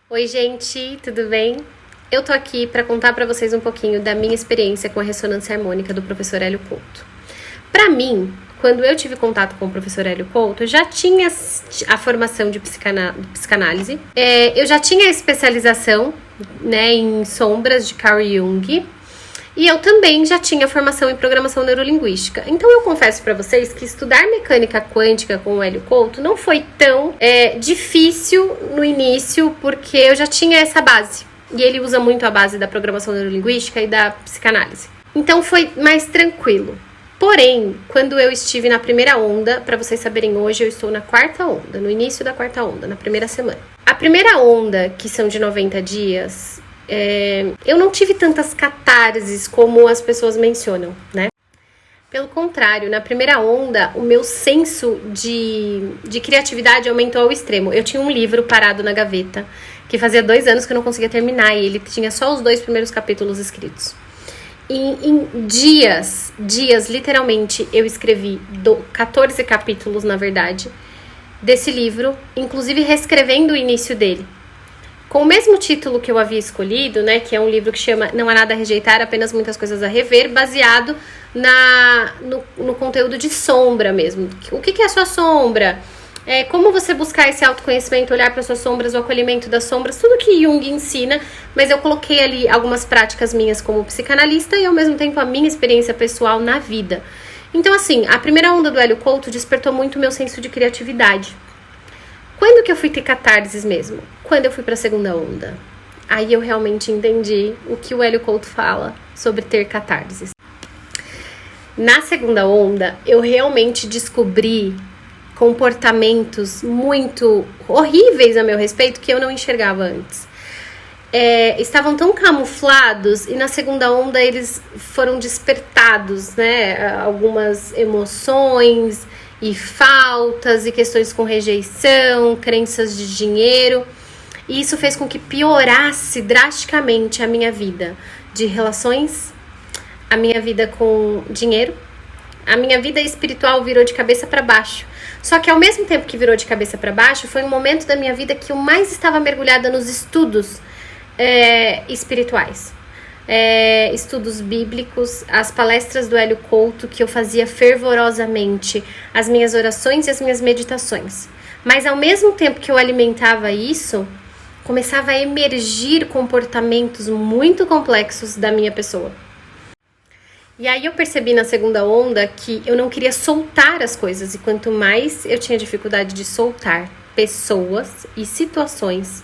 Oi, gente, tudo bem? Eu tô aqui para contar para vocês um pouquinho da minha experiência com a ressonância harmônica do professor Hélio Couto. Para mim, quando eu tive contato com o professor Hélio Couto, eu já tinha a formação de psicanálise, eu já tinha a especialização, em sombras de Carl Jung, e eu também já tinha formação em programação neurolinguística. Então eu confesso para vocês que estudar mecânica quântica com o Hélio Couto não foi tão difícil no início, porque eu já tinha essa base. E ele usa muito a base da programação neurolinguística e da psicanálise. Então foi mais tranquilo. Porém, quando eu estive na primeira onda, para vocês saberem, hoje eu estou na quarta onda, no início da quarta onda, na primeira semana. A primeira onda, que são de 90 dias... eu não tive tantas catarses como as pessoas mencionam, né? Pelo contrário, na primeira onda, o meu senso de criatividade aumentou ao extremo. Eu tinha um livro parado na gaveta, que fazia 2 anos que eu não conseguia terminar, e ele tinha só os 2 primeiros capítulos escritos. E em dias, literalmente, eu escrevi 14 capítulos, na verdade, desse livro, inclusive reescrevendo o início dele. Com o mesmo título que eu havia escolhido, que é um livro que chama Não Há Nada a Rejeitar, Apenas Muitas Coisas a Rever, baseado no conteúdo de sombra mesmo. O que é a sua sombra? Como você buscar esse autoconhecimento, olhar para suas sombras, o acolhimento das sombras, tudo que Jung ensina, mas eu coloquei ali algumas práticas minhas como psicanalista e ao mesmo tempo a minha experiência pessoal na vida. Então assim, a primeira onda do Hélio Couto despertou muito o meu senso de criatividade. Quando que eu fui ter catarses mesmo? Quando eu fui para a segunda onda. Aí eu realmente entendi o que o Hélio Couto fala sobre ter catarses. Na segunda onda, eu realmente descobri comportamentos muito horríveis a meu respeito que eu não enxergava antes. Estavam tão camuflados e na segunda onda eles foram despertados, algumas emoções e faltas e questões com rejeição, crenças de dinheiro, e isso fez com que piorasse drasticamente a minha vida de relações, a minha vida com dinheiro, a minha vida espiritual virou de cabeça para baixo. Só que ao mesmo tempo que virou de cabeça para baixo, foi um momento da minha vida que eu mais estava mergulhada nos estudos espirituais. Estudos bíblicos, as palestras do Hélio Couto que eu fazia fervorosamente, as minhas orações e as minhas meditações. Mas ao mesmo tempo que eu alimentava isso, começava a emergir comportamentos muito complexos da minha pessoa. E aí eu percebi na segunda onda que eu não queria soltar as coisas, e quanto mais eu tinha dificuldade de soltar pessoas e situações,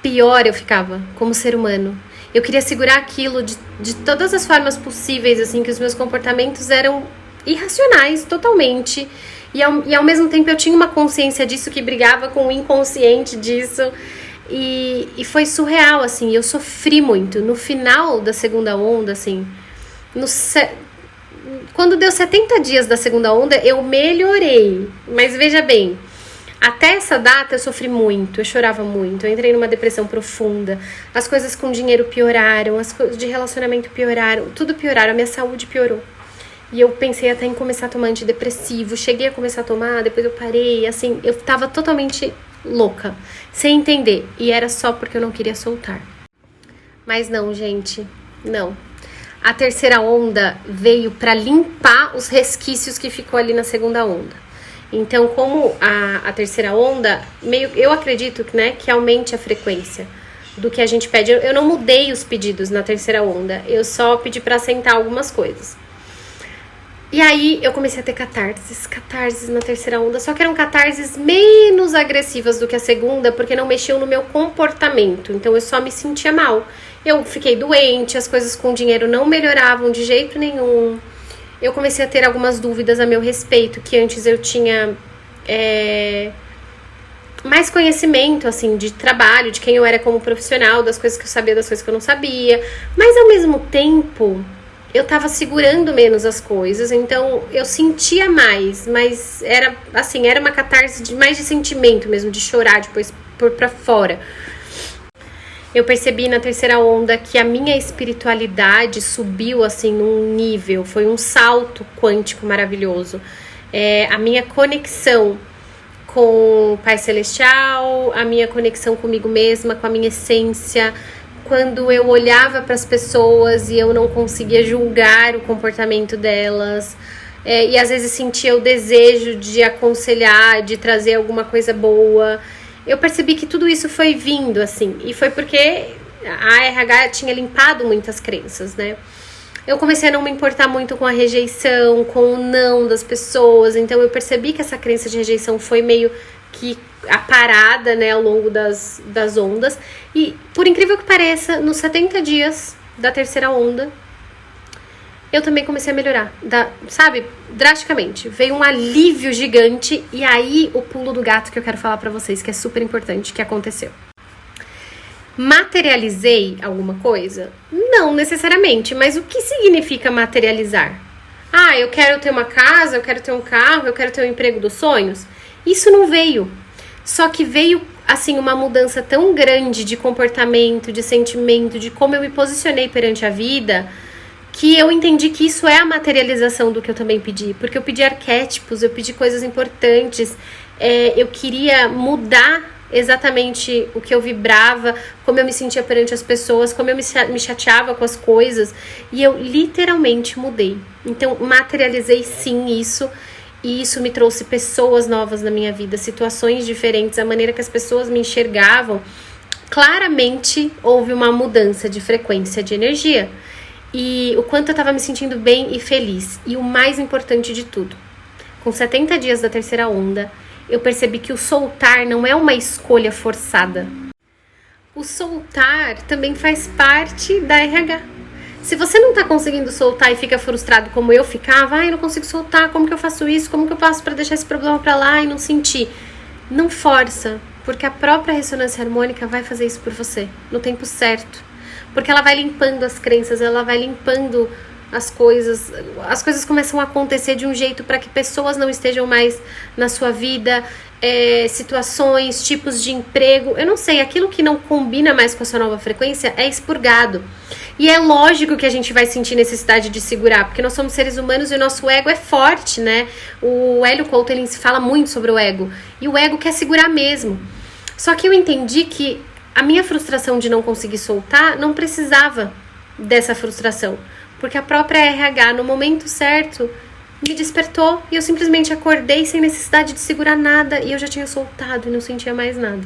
pior eu ficava como ser humano. Eu queria segurar aquilo de todas as formas possíveis, assim, que os meus comportamentos eram irracionais totalmente. E ao mesmo tempo eu tinha uma consciência disso que brigava com o inconsciente disso. E foi surreal, assim, eu sofri muito. No final da segunda onda, assim, quando deu 70 dias da segunda onda, eu melhorei. Mas veja bem, até essa data eu sofri muito, eu chorava muito, eu entrei numa depressão profunda, as coisas com dinheiro pioraram, as coisas de relacionamento pioraram, tudo pioraram, a minha saúde piorou. E eu pensei até em começar a tomar antidepressivo, cheguei a começar a tomar, depois eu parei, assim, eu tava totalmente louca, sem entender, e era só porque eu não queria soltar. Mas não, gente, não. A terceira onda veio pra limpar os resquícios que ficou ali na segunda onda. Então, como a terceira onda, eu acredito que aumente a frequência do que a gente pede. Eu não mudei os pedidos na terceira onda, eu só pedi para assentar algumas coisas. E aí eu comecei a ter catarses na terceira onda, só que eram catarses menos agressivas do que a segunda, porque não mexiam no meu comportamento, então eu só me sentia mal. Eu fiquei doente, as coisas com dinheiro não melhoravam de jeito nenhum. Eu comecei a ter algumas dúvidas a meu respeito, que antes eu tinha mais conhecimento, assim, de trabalho, de quem eu era como profissional, das coisas que eu sabia, das coisas que eu não sabia. Mas, ao mesmo tempo, eu tava segurando menos as coisas, então eu sentia mais, mas era uma catarse mais de sentimento mesmo, de chorar depois pra fora. Eu percebi na terceira onda que a minha espiritualidade subiu, assim, num nível, foi um salto quântico maravilhoso. A minha conexão com o Pai Celestial, a minha conexão comigo mesma, com a minha essência, quando eu olhava para as pessoas e eu não conseguia julgar o comportamento delas, e às vezes sentia o desejo de aconselhar, de trazer alguma coisa boa. Eu percebi que tudo isso foi vindo, assim, e foi porque a RH tinha limpado muitas crenças, né? Eu comecei a não me importar muito com a rejeição, com o não das pessoas, então eu percebi que essa crença de rejeição foi meio que a parada, né, ao longo das ondas. E, por incrível que pareça, nos 70 dias da terceira onda, eu também comecei a melhorar, sabe, drasticamente. Veio um alívio gigante, e aí o pulo do gato que eu quero falar pra vocês, que é super importante, que aconteceu. Materializei alguma coisa? Não necessariamente, mas o que significa materializar? Ah, eu quero ter uma casa, eu quero ter um carro, eu quero ter o emprego dos sonhos. Isso não veio. Só que veio, assim, uma mudança tão grande de comportamento, de sentimento, de como eu me posicionei perante a vida, que eu entendi que isso é a materialização do que eu também pedi. Porque eu pedi arquétipos, eu pedi coisas importantes, eu queria mudar exatamente o que eu vibrava, como eu me sentia perante as pessoas, como eu me chateava com as coisas, e eu literalmente mudei. Então, materializei sim isso, e isso me trouxe pessoas novas na minha vida, situações diferentes, a maneira que as pessoas me enxergavam. Claramente houve uma mudança de frequência de energia, e o quanto eu estava me sentindo bem e feliz. E o mais importante de tudo, com 70 dias da terceira onda, eu percebi que o soltar não é uma escolha forçada. O soltar também faz parte da RH. Se você não tá conseguindo soltar e fica frustrado como eu ficava, eu não consigo soltar, como que eu faço isso, como que eu faço para deixar esse problema para lá e não sentir? Não força, porque a própria ressonância harmônica vai fazer isso por você, no tempo certo. Porque ela vai limpando as crenças, ela vai limpando as coisas começam a acontecer de um jeito para que pessoas não estejam mais na sua vida, situações, tipos de emprego, eu não sei, aquilo que não combina mais com a sua nova frequência é expurgado. E é lógico que a gente vai sentir necessidade de segurar, porque nós somos seres humanos e o nosso ego é forte, né? O Hélio Couto, ele fala muito sobre o ego, e o ego quer segurar mesmo. Só que eu entendi que a minha frustração de não conseguir soltar não precisava dessa frustração, porque a própria RH, no momento certo, me despertou e eu simplesmente acordei sem necessidade de segurar nada e eu já tinha soltado e não sentia mais nada.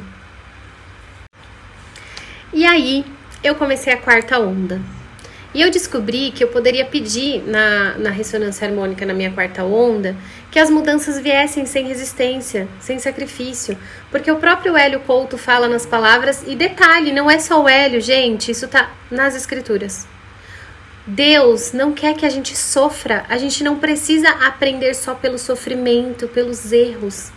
E aí, eu comecei a quarta onda. E eu descobri que eu poderia pedir na ressonância harmônica, na minha quarta onda, que as mudanças viessem sem resistência, sem sacrifício. Porque o próprio Hélio Couto fala nas palavras, e detalhe, não é só o Hélio, gente, isso tá nas escrituras. Deus não quer que a gente sofra, a gente não precisa aprender só pelo sofrimento, pelos erros,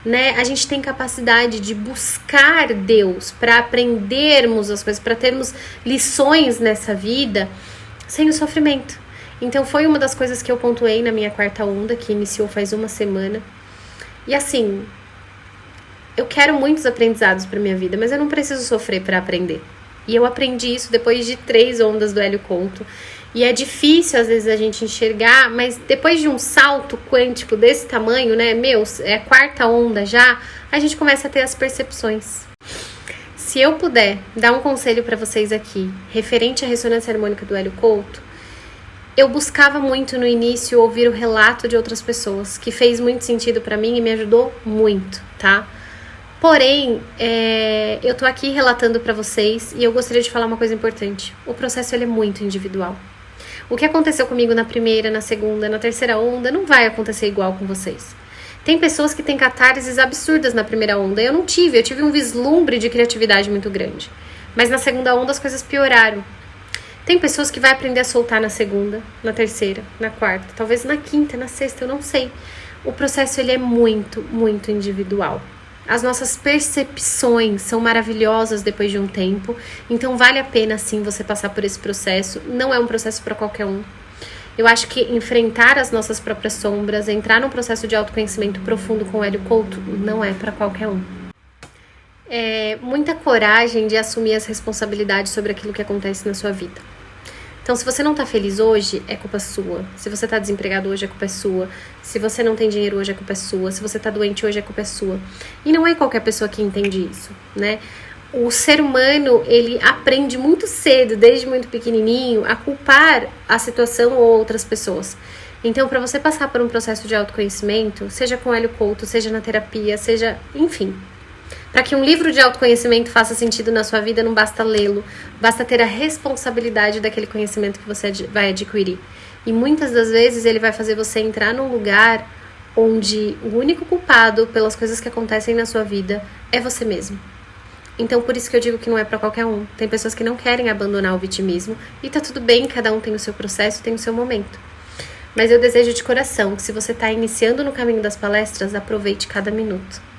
né? A gente tem capacidade de buscar Deus para aprendermos as coisas, para termos lições nessa vida sem o sofrimento. Então foi uma das coisas que eu pontuei na minha quarta onda, que iniciou faz uma semana. E assim, eu quero muitos aprendizados para minha vida, mas eu não preciso sofrer para aprender. E eu aprendi isso depois de 3 ondas do Hélio Couto. E é difícil, às vezes, a gente enxergar, mas depois de um salto quântico desse tamanho, né, é a quarta onda já, a gente começa a ter as percepções. Se eu puder dar um conselho para vocês aqui, referente à ressonância harmônica do Hélio Couto, eu buscava muito no início ouvir o relato de outras pessoas, que fez muito sentido para mim e me ajudou muito, tá? Porém, eu tô aqui relatando pra vocês e eu gostaria de falar uma coisa importante. O processo ele é muito individual. O que aconteceu comigo na primeira, na segunda, na terceira onda não vai acontecer igual com vocês. Tem pessoas que têm catarses absurdas na primeira onda. Eu tive um vislumbre de criatividade muito grande. Mas na segunda onda as coisas pioraram. Tem pessoas que vai aprender a soltar na segunda, na terceira, na quarta, talvez na quinta, na sexta, eu não sei. O processo ele é muito, muito individual. As nossas percepções são maravilhosas depois de um tempo, então vale a pena sim você passar por esse processo. Não é um processo para qualquer um. Eu acho que enfrentar as nossas próprias sombras, entrar num processo de autoconhecimento profundo com o Hélio Couto, não é para qualquer um. É muita coragem de assumir as responsabilidades sobre aquilo que acontece na sua vida. Então, se você não tá feliz hoje, é culpa sua. Se você tá desempregado hoje, é culpa sua. Se você não tem dinheiro hoje, é culpa sua. Se você tá doente hoje, é culpa sua. E não é qualquer pessoa que entende isso, né? O ser humano, ele aprende muito cedo, desde muito pequenininho, a culpar a situação ou outras pessoas. Então, para você passar por um processo de autoconhecimento, seja com Hélio Couto, seja na terapia, seja, enfim, para que um livro de autoconhecimento faça sentido na sua vida, não basta lê-lo, basta ter a responsabilidade daquele conhecimento que você vai adquirir. E muitas das vezes ele vai fazer você entrar num lugar onde o único culpado pelas coisas que acontecem na sua vida é você mesmo. Então, por isso que eu digo que não é para qualquer um. Tem pessoas que não querem abandonar o vitimismo e tá tudo bem, cada um tem o seu processo, tem o seu momento. Mas eu desejo de coração que se você está iniciando no caminho das palestras, aproveite cada minuto.